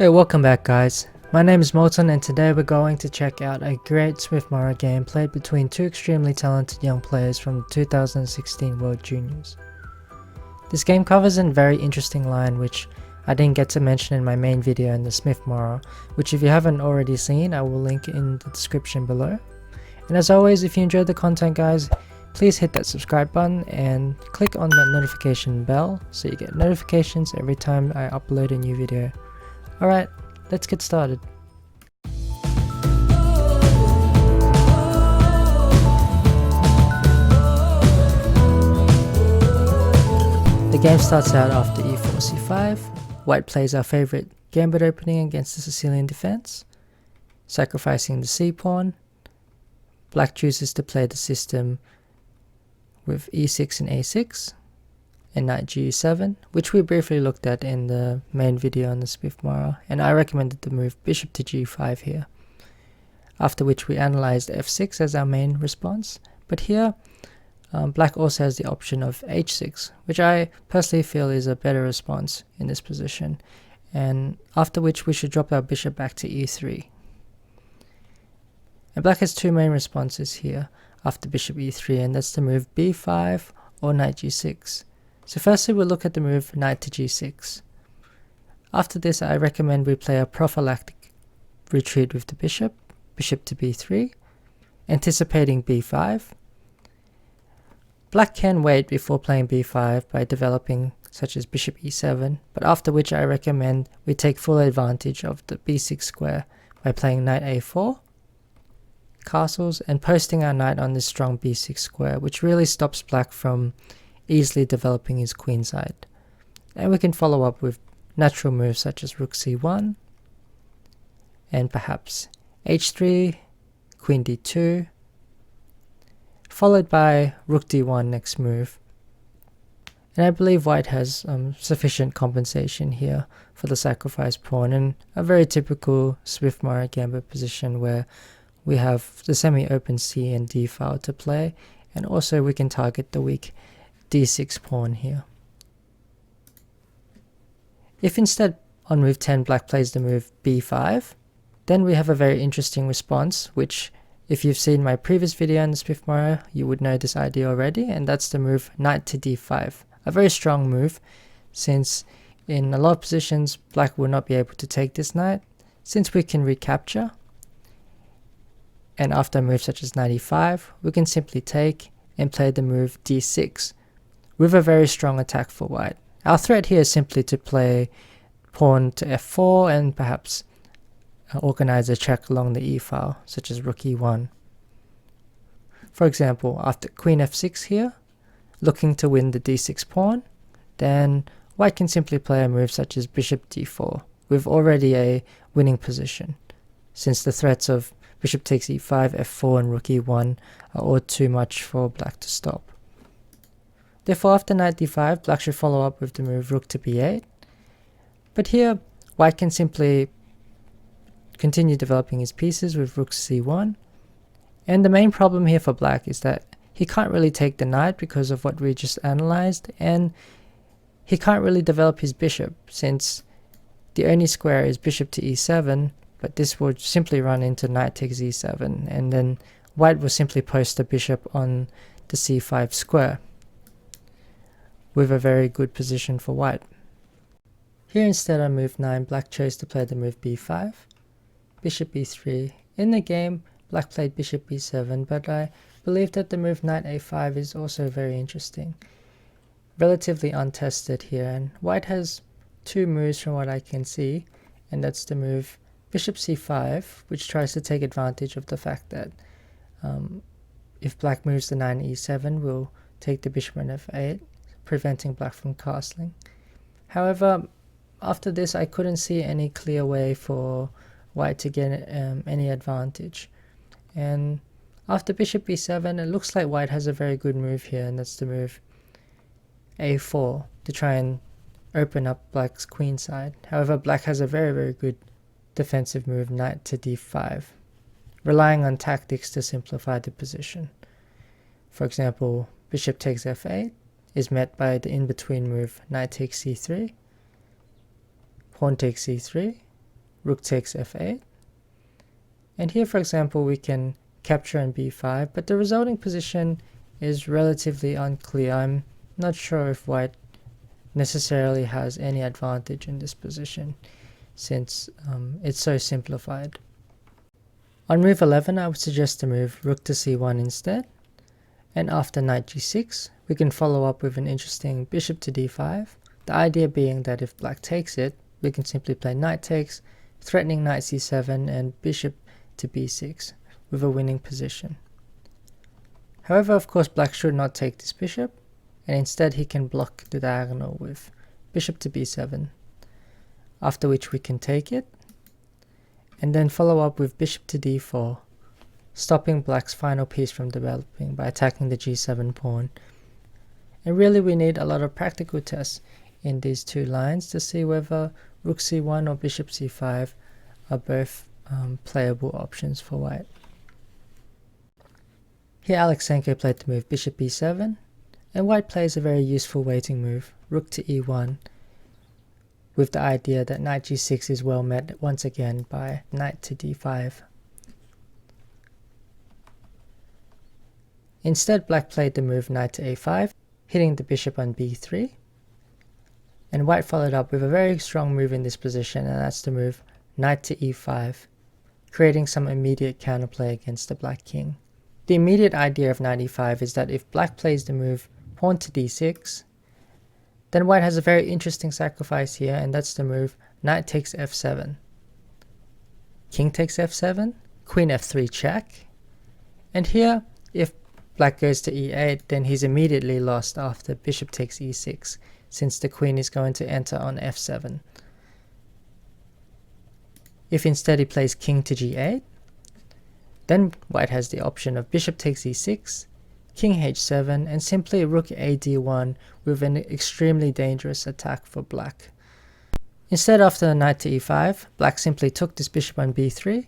Hey, welcome back guys. My name is Molton and today we're going to check out a great Morra game played between two extremely talented young players from the 2016 World Juniors. This game covers a very interesting line which I didn't get to mention in my main video in the Morra, which if you haven't already seen I will link in the description below. And as always, if you enjoyed the content guys, please hit that subscribe button and click on that notification bell so you get notifications every time I upload a new video. Alright, let's get started. The game starts out after e4 c5. White plays our favourite gambit opening against the Sicilian defence, sacrificing the c-pawn. Black chooses to play the system with e6 and a6 and knight g7, which we briefly looked at in the main video on the Morra, and I recommended the move bishop to g5 here, after which we analysed f6 as our main response. But here black also has the option of h6, which I personally feel is a better response in this position, and after which we should drop our bishop back to e3. And black has two main responses here after bishop e3, and that's the move b5 or knight g6. So firstly we'll look at the move knight to g6. After this I recommend we play a prophylactic retreat with the bishop to b3, anticipating b5. Black can wait before playing b5 by developing such as bishop e7, but after which I recommend we take full advantage of the b6 square by playing knight a4, castles, and posting our knight on this strong b6 square, which really stops black from easily developing his queenside. And we can follow up with natural moves such as rook c1 and perhaps h3, queen d2, followed by rook d1 next move. And I believe white has sufficient compensation here for the sacrifice pawn, and a very typical Morra Gambit position where we have the semi-open c and d file to play, and also we can target the weak d6 pawn here. If instead on move 10 black plays the move b5, then we have a very interesting response, which if you've seen my previous video on the Morra, you would know this idea already, and that's the move knight to d5. A very strong move, since in a lot of positions black will not be able to take this knight, since we can recapture, and after a move such as knight e5 we can simply take and play the move d6 with a very strong attack for white. Our threat here is simply to play pawn to f4 and perhaps organize a check along the e file, such as rook e1. For example, after queen f6 here, looking to win the d6 pawn, then white can simply play a move such as bishop d4 with already a winning position, since the threats of bishop takes e5, f4 and rook e1 are all too much for black to stop. Therefore after knight d5 black should follow up with the move rook to b8, but here white can simply continue developing his pieces with rook c1, and the main problem here for black is that he can't really take the knight because of what we just analysed, and he can't really develop his bishop since the only square is bishop to e7, but this would simply run into knight takes e7, and then white will simply post the bishop on the c5 square with a very good position for white. Here instead on move 9 black chose to play the move b5, bishop b3. In the game black played bishop b7, but I believe that the move knight a5 is also very interesting, relatively untested here, and white has two moves from what I can see, and that's the move bishop c5, which tries to take advantage of the fact that if black moves the knight e7 we'll take the bishop on f8, preventing black from castling. However, after this I couldn't see any clear way for white to get any advantage, and after bishop b7 it looks like white has a very good move here, and that's the move a4 to try and open up black's queen side. However, black has a very good defensive move knight to d5, relying on tactics to simplify the position. For example, bishop takes f8 is met by the in-between move knight takes c3, pawn takes c3, rook takes f8. And here, for example, we can capture on b5, but the resulting position is relatively unclear. I'm not sure if white necessarily has any advantage in this position, since it's so simplified. On move 11, I would suggest to move rook to c1 instead, and after knight g6, we can follow up with an interesting bishop to d5, the idea being that if black takes it, we can simply play knight takes, threatening knight c7 and bishop to b6 with a winning position. However, of course, black should not take this bishop, and instead he can block the diagonal with bishop to b7, after which we can take it, and then follow up with bishop to d4, stopping black's final piece from developing by attacking the g7 pawn. And really we need a lot of practical tests in these two lines to see whether rook c1 or bishop c5 are both playable options for white. Here Alekseenko played the move bishop b7, and white plays a very useful waiting move, rook to e1, with the idea that knight g6 is well met once again by knight to d5. Instead, black played the move knight to a5, hitting the bishop on b3, and white followed up with a very strong move in this position, and that's the move knight to e5, creating some immediate counterplay against the black king. The immediate idea of knight e5 is that if black plays the move pawn to d6, then white has a very interesting sacrifice here, and that's the move knight takes f7. King takes f7, queen f3 check, and here if black goes to e8, then he's immediately lost after bishop takes e6, since the queen is going to enter on f7. If instead he plays king to g8, then white has the option of bishop takes e6, king h7, and simply rook ad1 with an extremely dangerous attack for black. Instead, after the knight to e5, black simply took this bishop on b3,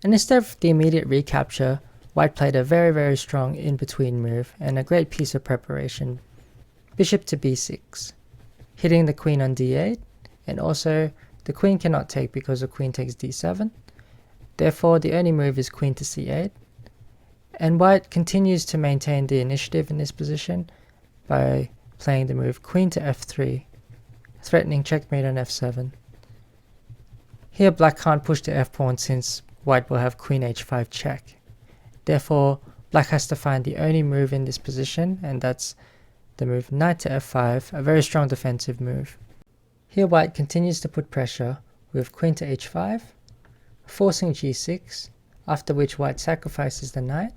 and instead of the immediate recapture, white played a very strong in-between move and a great piece of preparation, bishop to b6, hitting the queen on d8, and also the queen cannot take because the queen takes d7, therefore the only move is queen to c8, and white continues to maintain the initiative in this position by playing the move queen to f3, threatening checkmate on f7. Here black can't push the f-pawn since white will have queen h5 check. Therefore, black has to find the only move in this position, and that's the move knight to f5, a very strong defensive move. Here white continues to put pressure with queen to h5, forcing g6, after which white sacrifices the knight,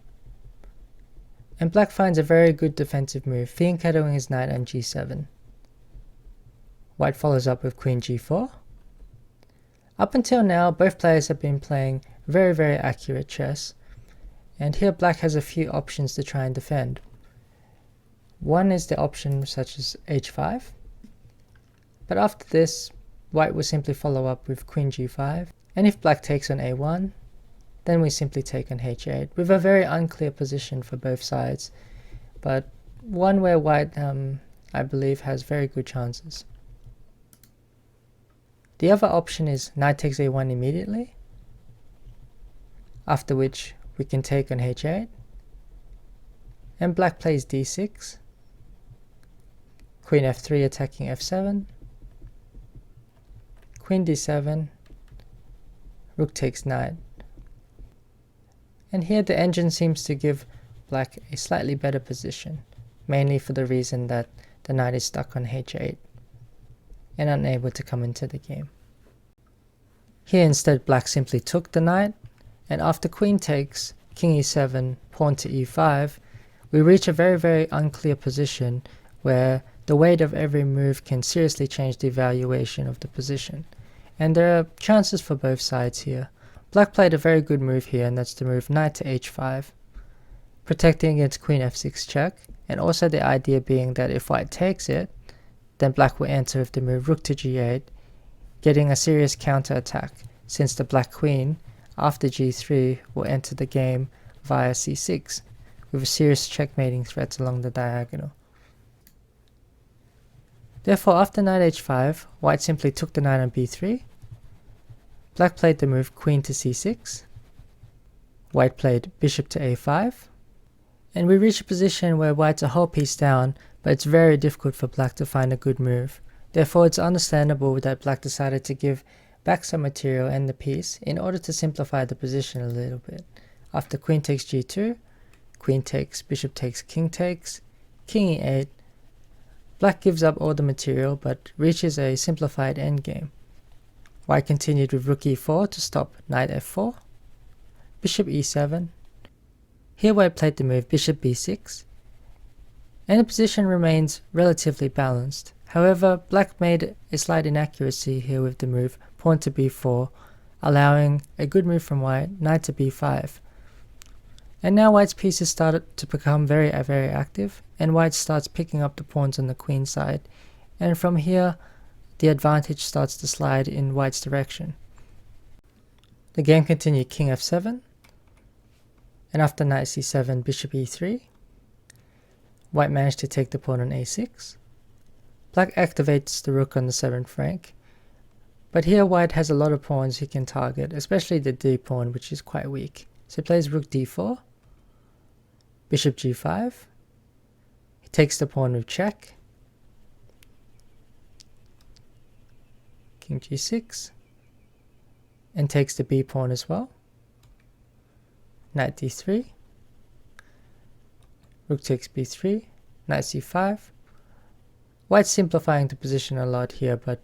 and black finds a very good defensive move, fianchettoing his knight on g7. White follows up with queen g4. Up until now, both players have been playing very accurate chess, and here black has a few options to try and defend. One is the option such as h5, but after this, white will simply follow up with queen g5, and if black takes on a1, then we simply take on h8, with a very unclear position for both sides, but one where white, I believe, has very good chances. The other option is knight takes a1 immediately, after which we can take on h8, and black plays d6, queen f3 attacking f7, queen d7, rook takes knight. And here the engine seems to give black a slightly better position, mainly for the reason that the knight is stuck on h8 and unable to come into the game. Here instead black simply took the knight, and after queen takes, king e7, pawn to e5, we reach a very unclear position where the weight of every move can seriously change the evaluation of the position. And there are chances for both sides here. Black played a very good move here, and that's the move knight to h5, protecting against queen f6 check, and also the idea being that if white takes it, then black will enter with the move rook to g8, getting a serious counter attack, since the black queen, after g3, will enter the game via c6, with serious checkmating threats along the diagonal. Therefore, after knight h5, white simply took the knight on b3, Black played the move queen to c6. White played bishop to a5. And we reach a position where white's a whole piece down, but it's very difficult for black to find a good move. Therefore, it's understandable that black decided to give back some material and the piece in order to simplify the position a little bit. After queen takes g2, queen takes, bishop takes, king e8, black gives up all the material but reaches a simplified endgame. White continued with rook e4 to stop knight f4, bishop e7. Here white played the move bishop b6, and the position remains relatively balanced. However, black made a slight inaccuracy here with the move pawn to b4, allowing a good move from white, knight to b5. And now white's pieces started to become very active, and white starts picking up the pawns on the queen side, and from here the advantage starts to slide in white's direction. The game continued king f7, and after knight c7, bishop e3, white managed to take the pawn on a6. Black activates the rook on the 7th rank, but here white has a lot of pawns he can target, especially the d pawn, which is quite weak. So he plays rook d4, bishop g5, he takes the pawn with check, king g6, and takes the b pawn as well, knight d3, rook takes b3, knight c5. White's simplifying the position a lot here, but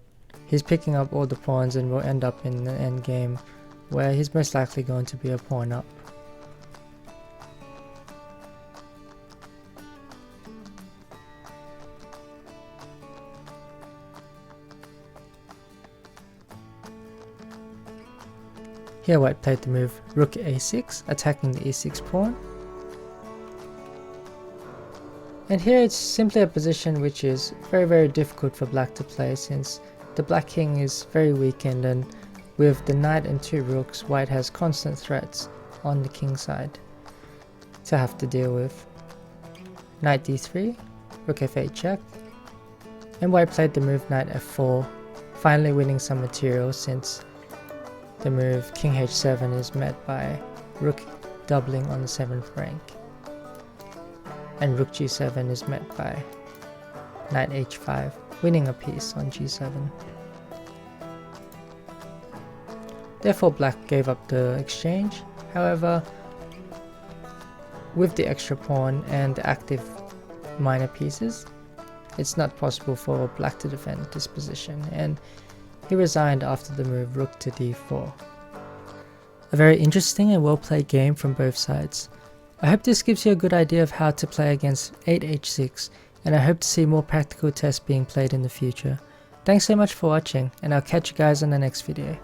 he's picking up all the pawns and will end up in the endgame where he's most likely going to be a pawn up. Here white played the move rook a6, attacking the e6 pawn. And here it's simply a position which is very difficult for black to play, since the black king is very weakened, and with the knight and 2 rooks, white has constant threats on the king side to have to deal with. Knight d3, rook f8 check, and white played the move knight f4, finally winning some material, since the move king h7 is met by rook doubling on the 7th rank, and rook g7 is met by knight h5, winning a piece on g7. Therefore black gave up the exchange. However, with the extra pawn and the active minor pieces, it's not possible for black to defend this position, and he resigned after the move rook to d4. A very interesting and well played game from both sides. I hope this gives you a good idea of how to play against 8h6, and I hope to see more practical tests being played in the future. Thanks so much for watching, and I'll catch you guys on the next video.